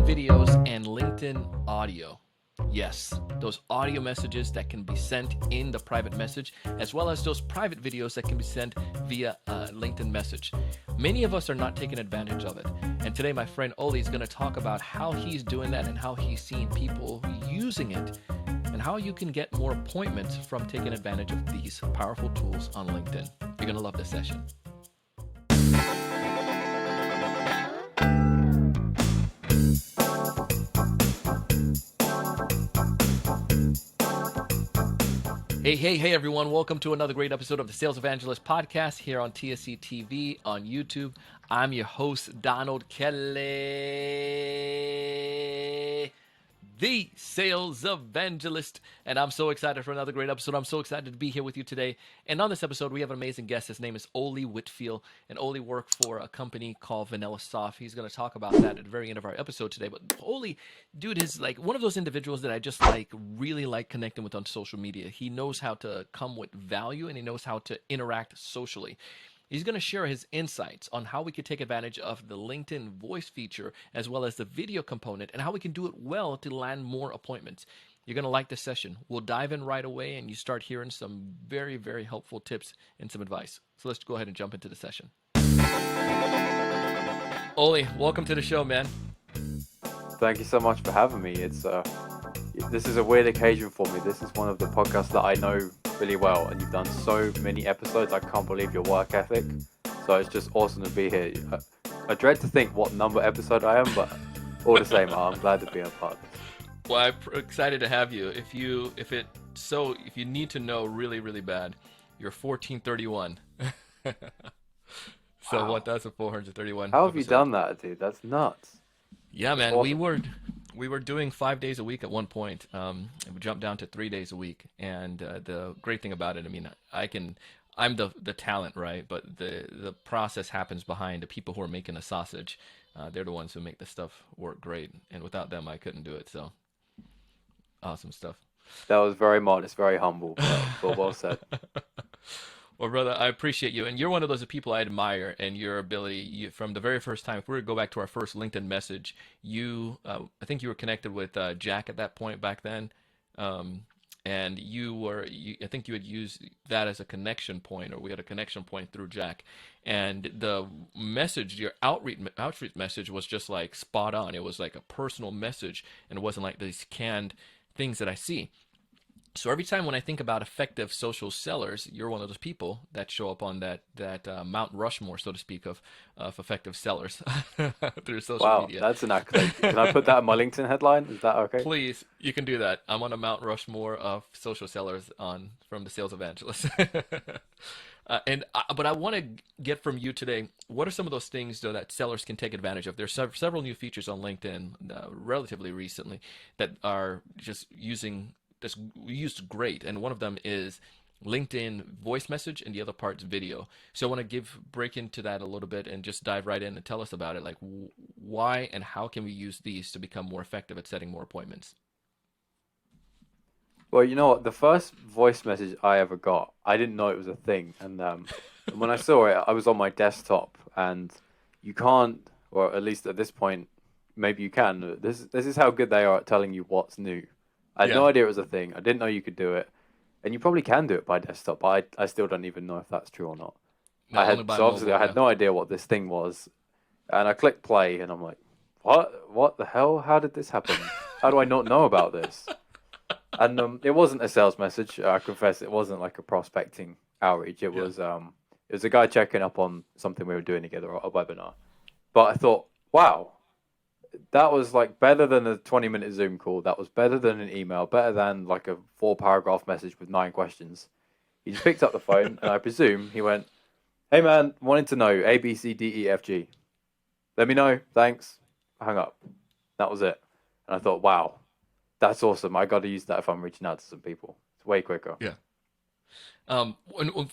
LinkedIn videos and LinkedIn audio. Yes, those audio messages that can be sent in the private message, as well as those private videos that can be sent via LinkedIn message. Many of us are not taking advantage of it. And today, my friend Ollie is going to talk about how he's doing that and how he's seeing people using it and how you can get more appointments from taking advantage of these powerful tools on LinkedIn. You're going to love this session. Hey, everyone. Welcome to another great episode of the Sales Evangelist Podcast here on TSC TV on YouTube. I'm your host, Donald Kelly, the Sales Evangelist, and I'm so excited for another great episode. I'm so excited to be here with you today. And on this episode, we have an amazing guest. His name is Ollie Whitfield, and Ollie worked for a company called Vanilla Soft. He's going to talk about that at the very end of our episode today. But Ollie, dude, is like one of those individuals that I just really like connecting with on social media. He knows how to come with value, and he knows how to interact socially. He's going to share his insights on how we could take advantage of the LinkedIn voice feature as well as the video component and how we can do it well to land more appointments. You're going to like this session. We'll dive in right away and you start hearing some very, very helpful tips and some advice. So let's go ahead and jump into the session. Ollie, welcome to the show, man. Thank you so much for having me. This is a weird occasion for me. This is one of the podcasts that I know really well, and you've done so many episodes. I can't believe your work ethic. So it's just awesome to be here. I dread to think what number episode I am, but all the same, I'm glad to be a part of this. Well, I'm excited to have you. If you need to know really, really bad, you're 1431. So Wow. 1431. How have you done that, dude? That's nuts. Yeah, man. Awesome. We were doing 5 days a week at one point. And we jumped down to 3 days a week. And the great thing about it, I mean, I'm the talent, right? But the process happens behind the people who are making the sausage. They're the ones who make the stuff work great. And without them, I couldn't do it. So awesome stuff. That was very modest, very humble, but well said. Well, brother, I appreciate you. And you're one of those people I admire and your ability. From the very first time, if we were to go back to our first LinkedIn message, I think you were connected with Jack at that point back then. And I think you had used that as a connection point, or we had a connection point through Jack. And the message, your outreach message was just like spot on. It was like a personal message, and it wasn't like these canned things that I see. So every time when I think about effective social sellers, you're one of those people that show up on that Mount Rushmore, so to speak, of effective sellers through social media. Wow, that's an accolade. Can I put that in my LinkedIn headline? Is that okay? Please, you can do that. I'm on a Mount Rushmore of social sellers from the Sales Evangelist. But I want to get from you today, what are some of those things though that sellers can take advantage of? There's several new features on LinkedIn relatively recently that are just that's used great, and one of them is LinkedIn voice message, and the other part's video. So I want to break into that a little bit and just dive right in and tell us about it, like why and how can we use these to become more effective at setting more appointments? Well, you know what? The first voice message I ever got, I didn't know it was a thing. And when I saw it, I was on my desktop, and you can't, or at least at this point, maybe you can. This is how good they are at telling you what's new. I had no idea it was a thing. I didn't know you could do it. And you probably can do it by desktop, but I still don't even know if that's true or not. No, I had no idea what this thing was. And I clicked play, and I'm like, what the hell? How did this happen? How do I not know about this? And it wasn't a sales message. I confess it wasn't like a prospecting outreach. It was a guy checking up on something we were doing together, a webinar. But I thought, wow, that was like better than a 20-minute Zoom call. That was better than an email, better than like a 4-paragraph message with 9 questions. He just picked up the phone, and I presume he went, "Hey man, wanted to know A, B, C, D, E, F, G. Let me know, thanks." I hung up. That was it. And I thought, wow, that's awesome. I got to use that if I'm reaching out to some people. It's way quicker. Yeah.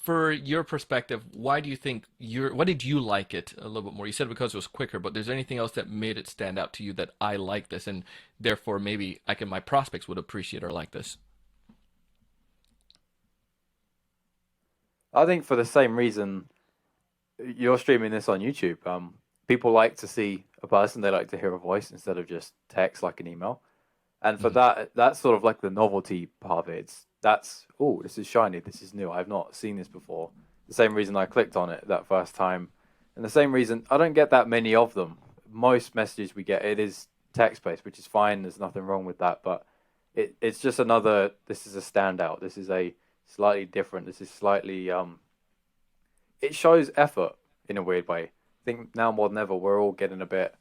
For your perspective, why do you think why did you like it a little bit more? You said because it was quicker, but there's anything else that made it stand out to you that I like this, and therefore maybe my prospects would appreciate or like this? I think for the same reason you're streaming this on YouTube. People like to see a person. They like to hear a voice instead of just text like an email. And for Mhm. that, that's sort of like the novelty part of it. Oh, this is shiny, this is new. I've not seen this before. The same reason I clicked on it that first time, and the same reason I don't get that many of them. Most messages we get, it is text based, which is fine. There's nothing wrong with that, but it's just another. This is a standout. This is a slightly different. This is slightly it shows effort in a weird way. I think now more than ever, we're all getting a bit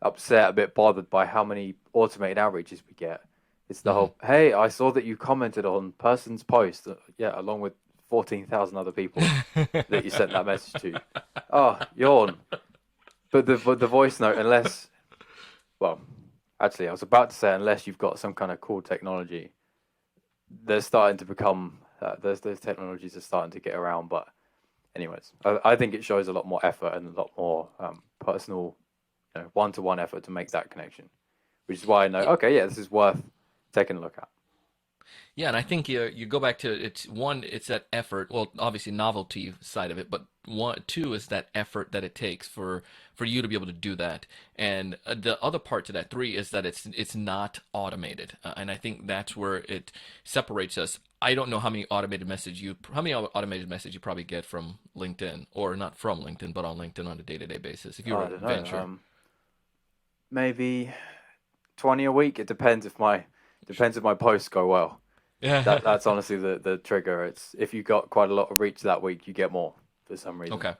upset, a bit bothered by how many automated outreaches we get. It's the Mhm. whole, hey, I saw that you commented on person's post, yeah, along with 14,000 other people that you sent that message to. Oh, yawn. But the voice note, unless, well, actually, I was about to say, unless you've got some kind of cool technology, they're starting to become, those technologies are starting to get around. But, anyways, I think it shows a lot more effort and a lot more personal, one-to-one effort to make that connection, which is why I know, okay, yeah, this is worth taking a look at. Yeah, and I think you go back to it's one, it's that effort. Well, obviously novelty side of it, but one, two is that effort that it takes for you to be able to do that. And the other part to that, three, is that it's not automated, and I think that's where it separates us. I don't know how many automated message you probably get from LinkedIn, or not from LinkedIn, but on LinkedIn on a day-to-day basis. If you were I a don't know. venture, Maybe 20 a week. It depends if my posts go well. yeah. That's honestly the trigger. It's if you got quite a lot of reach that week, you get more for some reason. Okay.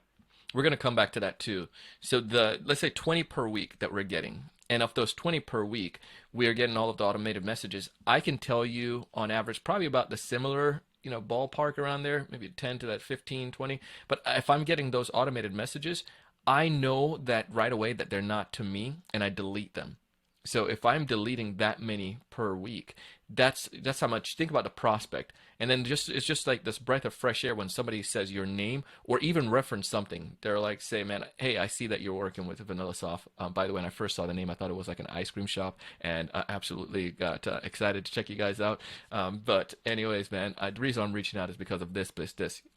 We're going to come back to that too. So the let's say 20 per week that we're getting. And of those 20 per week, we are getting all of the automated messages. I can tell you on average probably about the similar, ballpark around there, maybe 10 to that 15, 20. But if I'm getting those automated messages, I know that right away that they're not to me and I delete them. So if I'm deleting that many per week, that's how much. Think about the prospect, and then just it's just like this breath of fresh air when somebody says your name or even reference something. They're like, say, man, hey, I see that you're working with Vanilla Soft. By the way, when I first saw the name, I thought it was like an ice cream shop, and I absolutely got excited to check you guys out. But anyways, man, the reason I'm reaching out is because of this.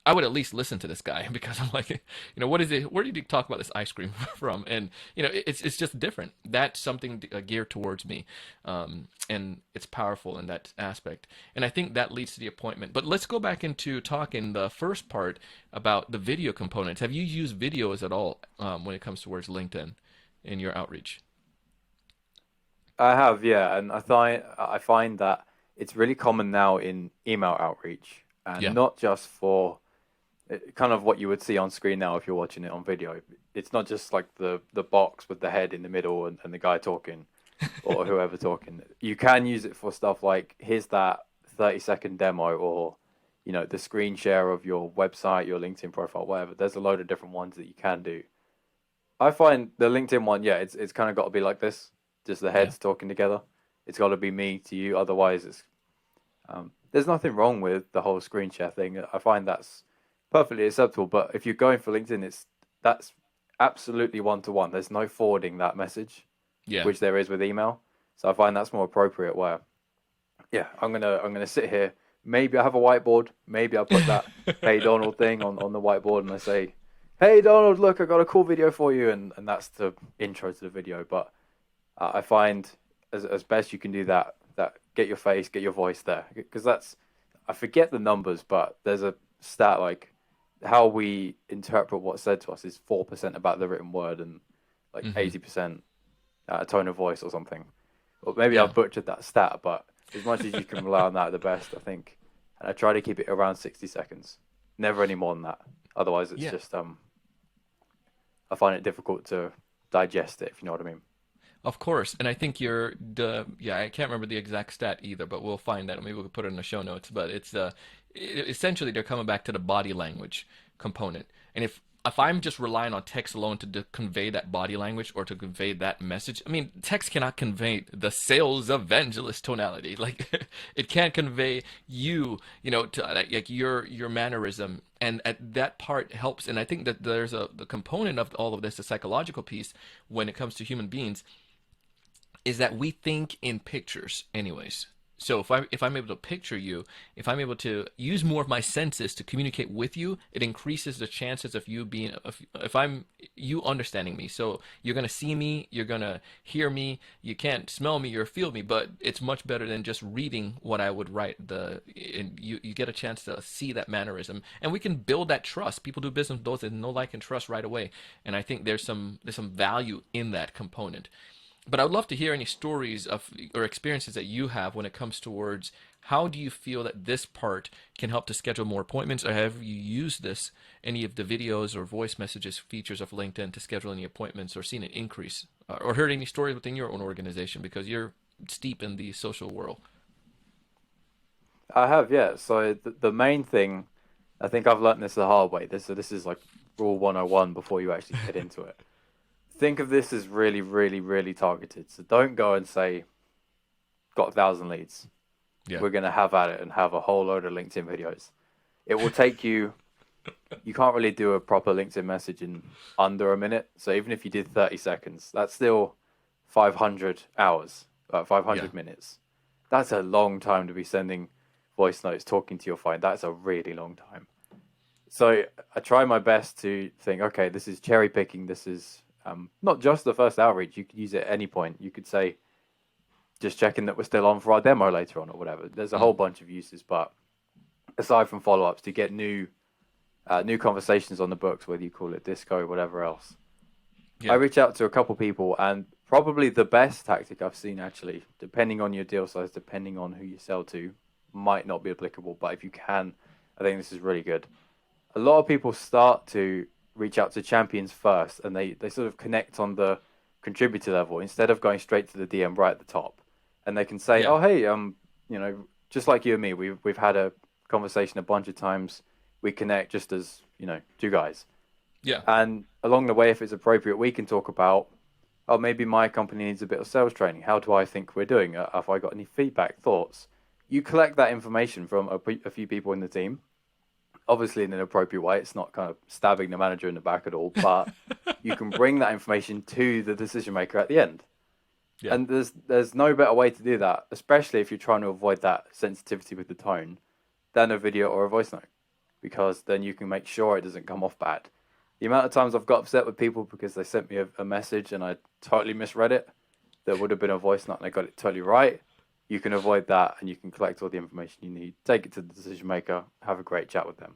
I would at least listen to this guy because I'm like, what is it? Where did he talk about this ice cream from? And it's just different. That's something geared towards me, and it's powerful in that aspect. And I think that leads to the appointment. But let's go back into talking the first part about the video components. Have you used videos at all when it comes towards LinkedIn in your outreach? I have, yeah, and I find that it's really common now in email outreach, and Yeah. not just for kind of what you would see on screen now if you're watching it on video. It's not just like the box with the head in the middle and the guy talking or whoever talking. You can use it for stuff like here's that 30-second demo or the screen share of your website, your LinkedIn profile, whatever. There's a load of different ones that you can do. I find the LinkedIn one, yeah, it's kind of got to be like this, just the Yeah. heads talking together. It's got to be me to you, otherwise it's there's nothing wrong with the whole screen share thing. I find that's perfectly acceptable. But if you're going for LinkedIn, that's absolutely one to one. There's no forwarding that message, Yeah. which there is with email. So I find that's more appropriate. Where yeah, I'm gonna sit here. Maybe I have a whiteboard. Maybe I put that Hey Donald thing on the whiteboard, and I say, Hey Donald, look, I got a cool video for you, and that's the intro to the video. But I find as best you can do that get your face, get your voice there, because that's I forget the numbers, but there's a stat like how we interpret what's said to us is 4% about the written word and like Hmm. 80% tone of voice or something. Or maybe Yeah. I've butchered that stat, but as much as you can rely on that, the best I think. And I try to keep it around 60 seconds, never any more than that. Otherwise, it's Yeah. just I find it difficult to digest it, if you know what I mean. Of course, and I think you're the yeah. I can't remember the exact stat either, but we'll find that. Maybe we will put it in the show notes. But it's essentially they're coming back to the body language component. And if I'm just relying on text alone to convey that body language or to convey that message, I mean, text cannot convey the sales evangelist tonality. Like it can't convey to like your mannerism. And at that part helps. And I think that there's the component of all of this, the psychological piece, when it comes to human beings is that we think in pictures anyways. So if I'm able to picture you, if I'm able to use more of my senses to communicate with you, it increases the chances of you being if I'm you understanding me. So you're gonna see me, you're gonna hear me. You can't smell me or feel me, but it's much better than just reading what I would write. And you get a chance to see that mannerism, and we can build that trust. People do business with those that know, like, and trust right away. And I think there's some value in that component. But I would love to hear any stories of or experiences that you have when it comes towards how do you feel that this part can help to schedule more appointments, or have you used this, any of the videos or voice messages features of LinkedIn to schedule any appointments, or seen an increase, or heard any stories within your own organization because you're steep in the social world? I have, yeah. So the main thing, I think I've learned this the hard way. This is like rule 101 before you actually get into it. Think of this as really, really, really targeted. So don't go and say, got 1,000 leads. Yeah. We're going to have at it and have a whole load of LinkedIn videos. It will take you, you can't really do a proper LinkedIn message in under a minute. So even if you did 30 seconds, that's still 500 hours, Yeah. 500 minutes. That's a long time to be sending voice notes, talking to your phone. That's a really long time. So I try my best to think, okay, this is cherry picking. This is not just the first outreach. You could use it at any point. You could say, just checking that we're still on for our demo later on or whatever. There's a Mm. whole bunch of uses, but aside from follow-ups, to get new conversations on the books, whether you call it disco or whatever else, I Yeah. reach out to a couple people, and probably the best tactic I've seen, actually, depending on your deal size, depending on who you sell to, might not be applicable, but if you can, I think this is really good. A lot of people start to reach out to champions first, and they sort of connect on the contributor level instead of going straight to the DM right at the top. And they can say, Yeah. "Oh, hey, just like you and me, we've had a conversation a bunch of times. We connect just as two guys." Yeah. And along the way, if it's appropriate, we can talk about, oh, maybe my company needs a bit of sales training. How do I think we're doing? Have I got any feedback, thoughts? You collect that information from a few people in the team, obviously in an appropriate way. It's not kind of stabbing the manager in the back at all, but you can bring that information to the decision maker at the end. Yeah. And there's no better way to do that, especially if you're trying to avoid that sensitivity with the tone, than a video or a voice note, because then you can make sure it doesn't come off bad. The amount of times I've got upset with people because they sent me a message and I totally misread it, that would have been a voice note and I got it totally right. You can avoid that and you can collect all the information you need, take it to the decision maker, have a great chat with them.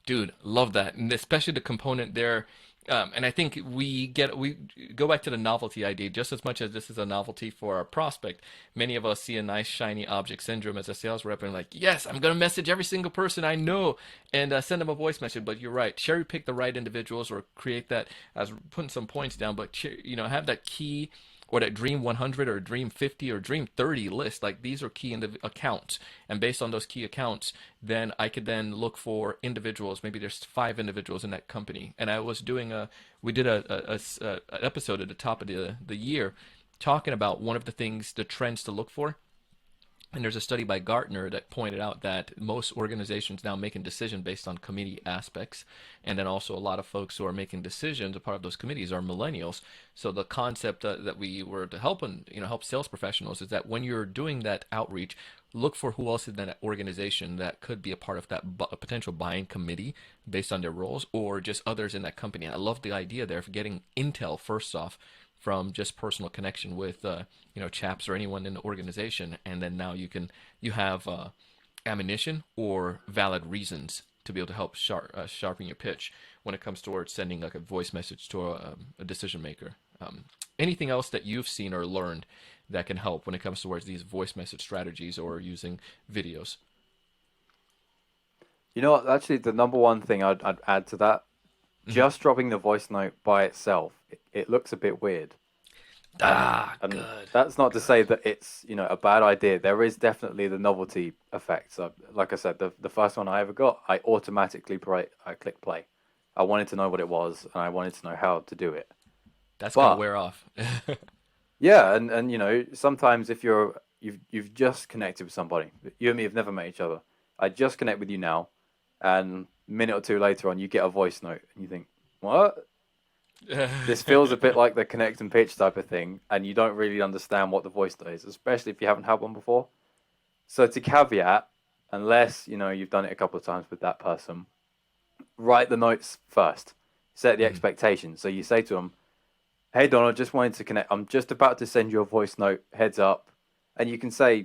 Dude, love that, and especially the component there. And I think we go back to the novelty idea just as much as this is a novelty for our prospect. Many of us see a nice shiny object syndrome as a sales rep and like, yes, I'm gonna message every single person I know and send them a voice message. But you're right, cherry pick the right individuals or create that as putting some points down. But have that key or that Dream 100 or Dream 50 or Dream 30 list. Like these are key accounts, and based on those key accounts, then I could then look for individuals. Maybe there's 5 individuals in that company, and we did an episode at the top of the year talking about one of the things, the trends to look for. And there's a study by Gartner that pointed out that most organizations now making decisions based on committee aspects, and then also a lot of folks who are making decisions, a part of those committees are millennials. So the concept that we were to help sales professionals is that when you're doing that outreach, look for who else in that organization that could be a part of that potential buying committee based on their roles, or just others in that company. I love the idea there of getting intel first off from just personal connection with chaps or anyone in the organization, and then now you have ammunition or valid reasons to be able to help sharpen your pitch when it comes towards sending like a voice message to a decision maker. Anything else that you've seen or learned that can help when it comes towards these voice message strategies or using videos? You know what? Actually, the number one thing I'd add to that, Mhm. just dropping the voice note by itself, it looks a bit weird. And Good. that's not to Good. say that it's a bad idea. There is definitely the novelty effect. So, like I said, the first one I ever got, I automatically I clicked play. I wanted to know what it was, and I wanted to know how to do it. That's gonna But wear off. yeah, and sometimes if you've just connected with somebody, you and me have never met each other. I just connect with you now, and a minute or two later on, you get a voice note, and you think, what? This feels a bit like the connect and pitch type of thing, and you don't really understand what the voice note is, especially if you haven't had one before. So to caveat, unless you've done it a couple of times with that person, write the notes first. Set the Mhm. expectation. So you say to them, "Hey Donald, just wanted to connect. I'm just about to send you a voice note. Heads up," and you can say,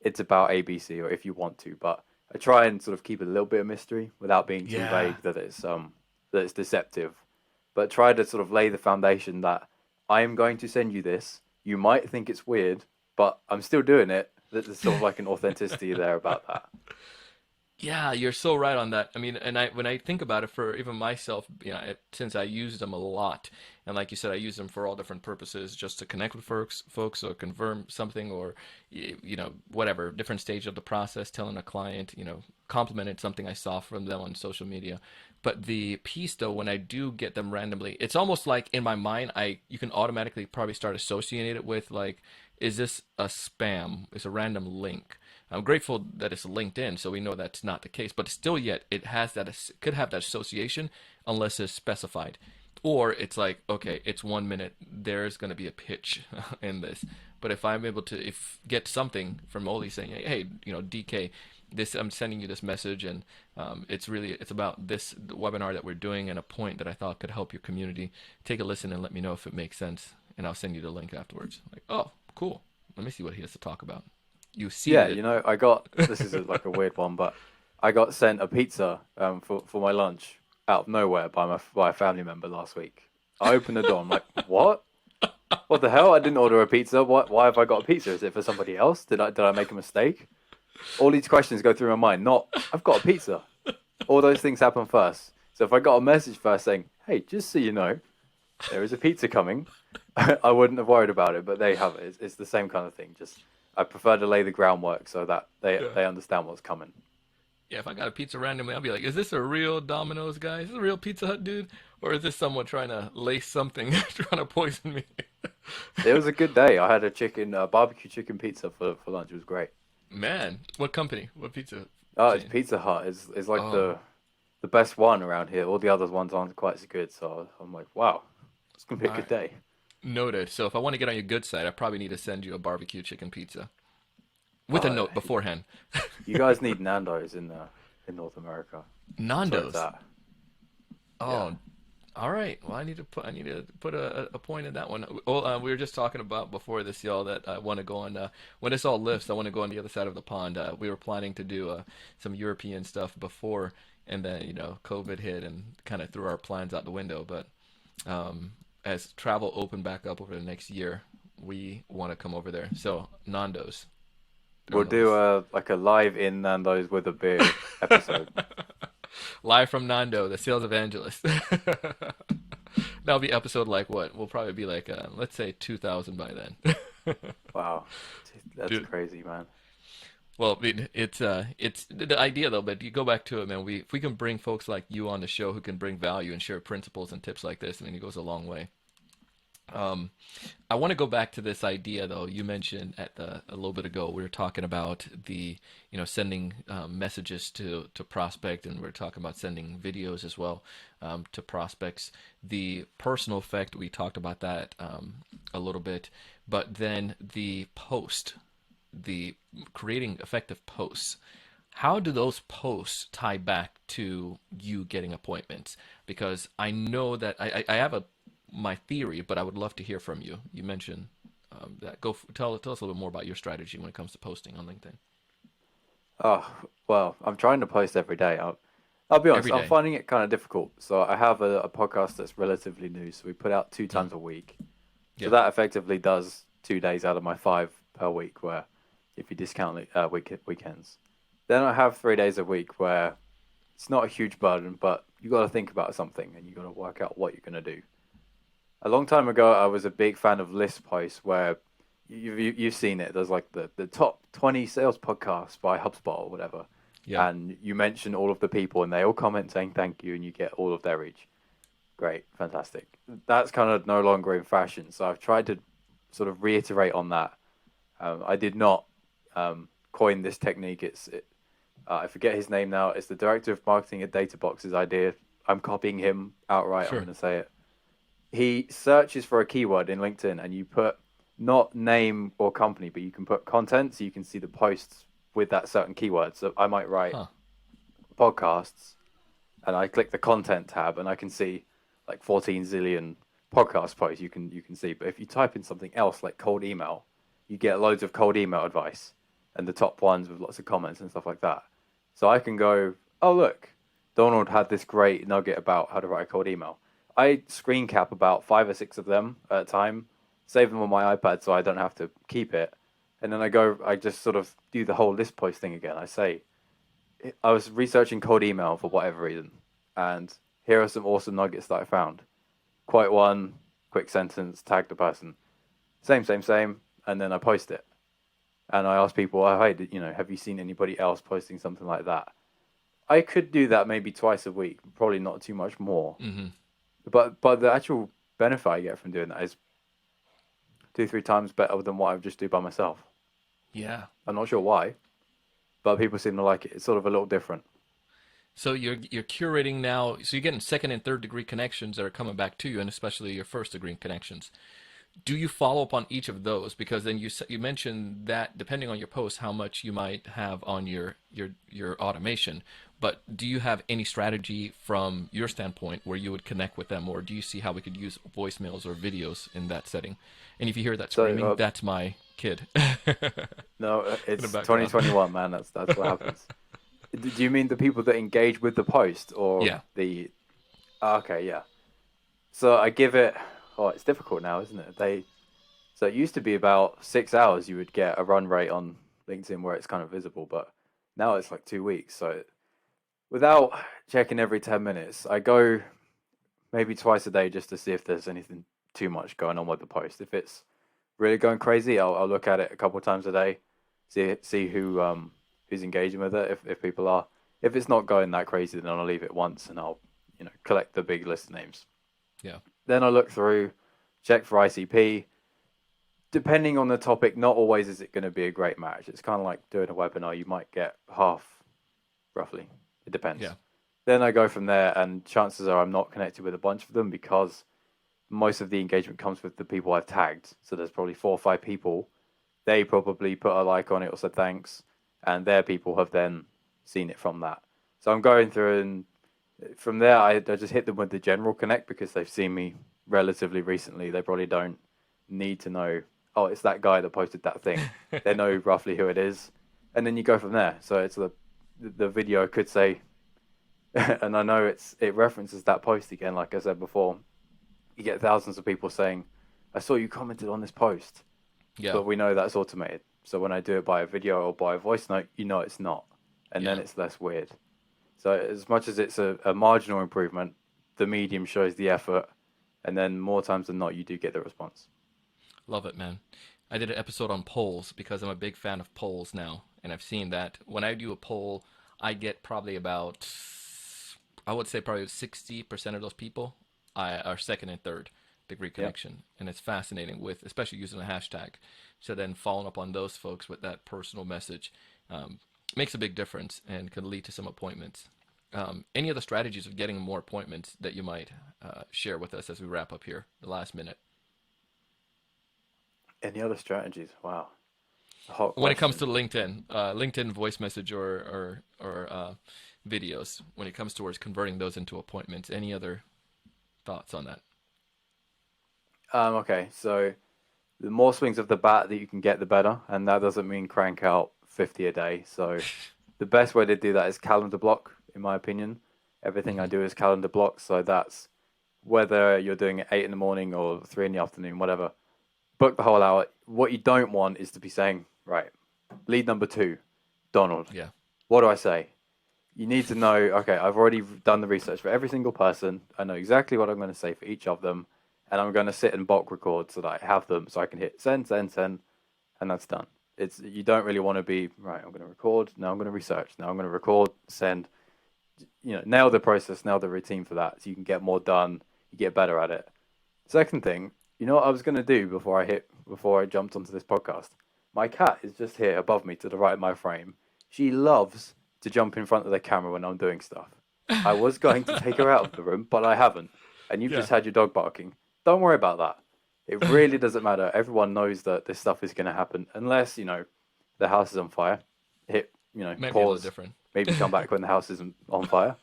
it's about ABC, or if you want to, but I try and sort of keep it a little bit of mystery without being too Yeah. vague that it's deceptive. But try to sort of lay the foundation that I am going to send you this. You might think it's weird, but I'm still doing it. There's sort of like an authenticity there about that. Yeah, you're so right on that. I mean, and I when I think about it for even myself, since I use them a lot, and like you said, I use them for all different purposes, just to connect with folks, or confirm something, or whatever, different stage of the process, telling a client, complimented something I saw from them on social media. But the piece though, when I do get them randomly, it's almost like in my mind, I you can automatically probably start associating it with like, is this a spam? It's a random link. I'm grateful that it's LinkedIn, so we know that's not the case. But still, yet it has that could have that association unless it's specified, or it's like, okay, it's 1 minute. There's going to be a pitch in this. But if I'm able to if get something from Oli saying, hey, DK, this I'm sending you this message, and it's about this webinar that we're doing and a point that I thought could help your community. Take a listen and let me know if it makes sense, and I'll send you the link afterwards. Like, oh, cool. Let me see what he has to talk about. You Yeah, seeded it. I got this is like a weird one, but I got sent a pizza for my lunch out of nowhere by a family member last week. I opened the door. I'm like, what? What the hell? I didn't order a pizza. Why have I got a pizza? Is it for somebody else? Did I make a mistake? All these questions go through my mind. Not, I've got a pizza. All those things happen first. So if I got a message first saying, "Hey, just so you know, there is a pizza coming," I wouldn't have worried about it. But they have it. It's the same kind of thing. Just I prefer to lay the groundwork so that they Yeah. they understand what's coming. Yeah, if I got a pizza randomly, I'll be like, is this a real Domino's guy? Is this a real Pizza Hut dude? Or is this someone trying to lace something, trying to poison me? It was a good day. I had a barbecue chicken pizza for lunch. It was great. Man, what company? What pizza Oh, it's chain? Pizza Hut. Is like Oh, the best one around here. All the other ones aren't quite so good. So I'm like, wow, it's gonna be a all good right. day. Noted. So if I want to get on your good side, I probably need to send you a barbecue chicken pizza with a Uh, note beforehand. you guys need Nando's in North America. That's where it's Nando's. at. Yeah. Oh, all right. Well, I need to put a point in that one. Well, we were just talking about before this, y'all, that I want to go on when this all lifts. I want to go on the other side of the pond. We were planning to do some European stuff before, and then COVID hit and kind of threw our plans out the window. But as travel opened back up over the next year, we want to come over there. So Nando's, they're We'll on the do list. like a live in Nando's with a beer episode. Live from Nando, the sales evangelist. That'll be episode like what? We'll probably be like, let's say 2000 by then. Wow, that's Dude, crazy, man. well, I mean, it's the idea though. But you go back to it, man. If we can bring folks like you on the show who can bring value and share principles and tips like this, I mean, it goes a long way. Um, I want to go back to this idea though. You mentioned a little bit ago we were talking about the sending messages to prospect, and we are talking about sending videos as well to prospects. The personal effect, we talked about that a little bit, but then the post, the creating effective posts. How do those posts tie back to you getting appointments? Because I know that I have my theory, but I would love to hear from you. You mentioned that. Tell us a little bit more about your strategy when it comes to posting on LinkedIn Oh, well, I'm trying to post every day. I'll be honest, every I'm day. finding it kind of difficult. So I have a podcast that's relatively new. So we put out two Mm, times a week. So yeah, that effectively does 2 days out of my five per week, where if you discount weekends. Then I have 3 days a week where it's not a huge burden, but you got to think about something and you got to work out what you're going to do. A long time ago, I was a big fan of list posts where you've seen it. There's like the top 20 sales podcasts by HubSpot or whatever. yeah, And you mention all of the people and they all comment saying thank you and you get all of their reach. Great, fantastic. That's kind of no longer in fashion. So I've tried to sort of reiterate on that. I did not coin this technique. I forget his name now. It's the director of marketing at Databox's idea. I'm copying him outright. I'm sure. going to say it. He searches for a keyword in LinkedIn and you put not name or company, but you can put content so you can see the posts with that certain keyword. So I might write Huh. podcasts, and I click the content tab, and I can see like 14 zillion podcast posts you can see. But if you type in something else like cold email, you get loads of cold email advice, and the top ones with lots of comments and stuff like that. So I can go, oh look, Donald had this great nugget about how to write a cold email. I screen cap about 5 or 6 of them at a time, save them on my iPad so I don't have to keep it, and then I just sort of do the whole list post thing again. I say, I was researching cold email for whatever reason, and here are some awesome nuggets that I found. Quote one, quick sentence, tag the person. Same, and then I post it. And I ask people, oh, hey, have you seen anybody else posting something like that? I could do that maybe twice a week, probably not too much more. Mm-hmm. But the actual benefit I get from doing that is 2-3 times better than what I would just do by myself. Yeah. I'm not sure why, but people seem to like it. It's sort of a little different. So you're curating now. So you're getting second and third degree connections that are coming back to you, and especially your first degree connections. Do you follow up on each of those? Because then you mentioned that depending on your post, how much you might have on your automation. But do you have any strategy from your standpoint where you would connect with them, or do you see how we could use voicemails or videos in that setting? And if you hear that screaming, that's my kid. No, In it's the background. 2021, man. That's what happens. Do you mean the people that engage with the post or Yeah. the? Okay, yeah. So I give it. Oh, it's difficult now, isn't it? So it used to be about 6 hours you would get a run rate on LinkedIn where it's kind of visible, but now it's like 2 weeks. So without checking every 10 minutes, I go maybe twice a day just to see if there's anything too much going on with the post. If it's really going crazy, I'll look at it a couple of times a day, see who's engaging with it. If people are, if it's not going that crazy, then I'll leave it once and I'll collect the big list of names. Yeah. Then I look through, check for ICP. Depending on the topic, not always is it going to be a great match. It's kind of like doing a webinar. You might get half, roughly. It depends. Yeah. Then I go from there, and chances are I'm not connected with a bunch of them because most of the engagement comes with the people I've tagged. So there's probably 4 or 5 people. They probably put a like on it or said thanks, and their people have then seen it from that. So I'm going through, and from there I just hit them with the general connect because they've seen me relatively recently. They probably don't need to know, oh, it's that guy that posted that thing. They know roughly who it is, and then you go from there. So it's the video could say, and I know it references that post again. Like I said before, you get thousands of people saying, I saw you commented on this post, Yeah. but we know that's automated. So when I do it by a video or by a voice note, it's not, and then Yeah. it's less weird. So as much as it's a marginal improvement, the medium shows the effort, and then more times than not, you do get the response. Love it, man. I did an episode on polls because I'm a big fan of polls now, and I've seen that when I do a poll, I get probably about, I would say probably 60% of those people are second and third degree Yeah. connection, and it's fascinating with especially using a hashtag. So then following up on those folks with that personal message makes a big difference and could lead to some appointments. Any other strategies of getting more appointments that you might share with us as we wrap up here, the last minute? Any other strategies? Wow. A hot When it comes to question. LinkedIn voice message or videos, when it comes towards converting those into appointments, any other thoughts on that? Okay, so the more swings of the bat that you can get, the better, and that doesn't mean crank out 50 a day. So the best way to do that is calendar block, in my opinion. Everything I Hmm. do is calendar block, so that's whether you're doing it 8 in the morning or 3 in the afternoon, whatever. Book the whole hour. What you don't want is to be saying, right, lead number 2, Donald. Yeah. What do I say? You need to know, okay, I've already done the research for every single person. I know exactly what I'm going to say for each of them. And I'm going to sit and bulk record so that I have them so I can hit send, and that's done. You don't really want to be, right, I'm going to record, now I'm going to research, now I'm going to record, send. Nail the process, nail the routine for that so you can get more done, you get better at it. Second thing, you know what I was going to do before I jumped onto this podcast? My cat is just here above me to the right of my frame. She loves to jump in front of the camera when I'm doing stuff. I was going to take her out of the room, but I haven't. And you've Yeah. just had your dog barking. Don't worry about that. It really doesn't matter. Everyone knows that this stuff is going to happen unless, the house is on fire. hit, Might be a little pause, different. maybe come back when the house isn't on fire.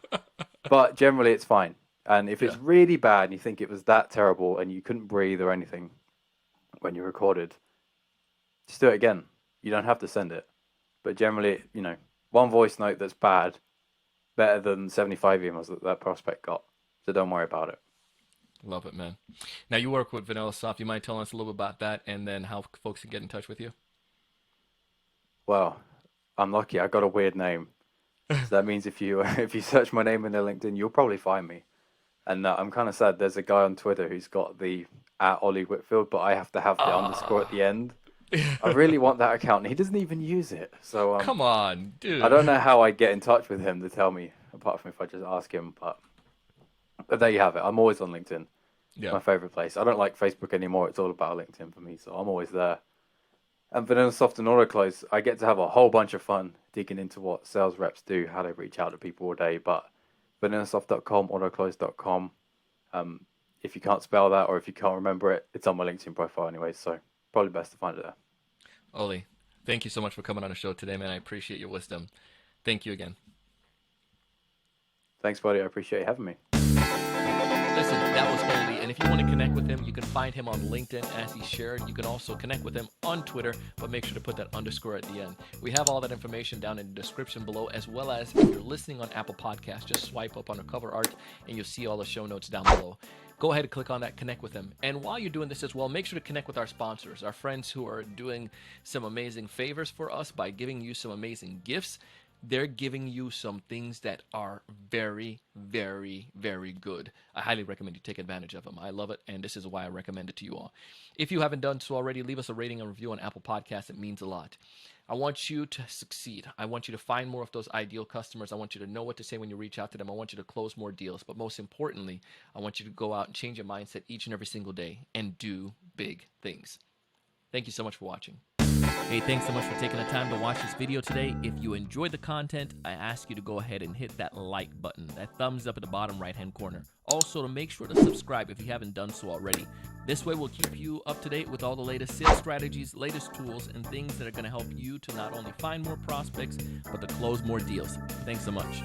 But generally, it's fine. And if Yeah. it's really bad and you think it was that terrible and you couldn't breathe or anything when you recorded, just do it again. You don't have to send it. But generally, one voice note that's bad, better than 75 emails that prospect got. So don't worry about it. Love it, man. Now you work with Vanilla Soft. You mind telling us a little bit about that and then how folks can get in touch with you? Well, I'm lucky. I got a weird name. So that means if you if you search my name in their LinkedIn, you'll probably find me. And I'm kind of sad. There's a guy on Twitter who's got the @Ollie Whitfield, but I have to have the underscore at the end. I really want that account, and he doesn't even use it. So Come on, dude. I don't know how I get in touch with him to tell me, apart from if I just ask him. But there you have it. I'm always on LinkedIn. Yeah. My favorite place. I don't like Facebook anymore. It's all about LinkedIn for me, so I'm always there. And Vanilla Soft and AutoClose, I get to have a whole bunch of fun digging into what sales reps do, how they reach out to people all day. But vanillasoft.com, autoclose.com. If you can't spell that or if you can't remember it, it's on my LinkedIn profile anyway, so probably best to find it there. Ollie, thank you so much for coming on the show today, man. I appreciate your wisdom. Thank you again. Thanks, buddy. I appreciate you having me. Listen, that was Ollie, and if you want to connect with him, you can find him on LinkedIn as he shared. You can also connect with him on Twitter, but make sure to put that underscore at the end. We have all that information down in the description below, as well as if you're listening on Apple Podcasts, just swipe up on the cover art and you'll see all the show notes down below. Go ahead and click on that, connect with him. And while you're doing this as well, make sure to connect with our sponsors, our friends who are doing some amazing favors for us by giving you some amazing gifts. They're giving you some things that are very, very, very good. I highly recommend you take advantage of them. I love it, and this is why I recommend it to you all. If you haven't done so already, leave us a rating and review on Apple Podcasts. It means a lot. I want you to succeed. I want you to find more of those ideal customers. I want you to know what to say when you reach out to them. I want you to close more deals. But most importantly, I want you to go out and change your mindset each and every single day and do big things. Thank you so much for watching. Hey, thanks so much for taking the time to watch this video today. If you enjoyed the content, I ask you to go ahead and hit that like button, that thumbs up at the bottom right-hand corner. Also, to make sure to subscribe if you haven't done so already. This way, we'll keep you up to date with all the latest sales strategies, latest tools, and things that are going to help you to not only find more prospects, but to close more deals. Thanks so much.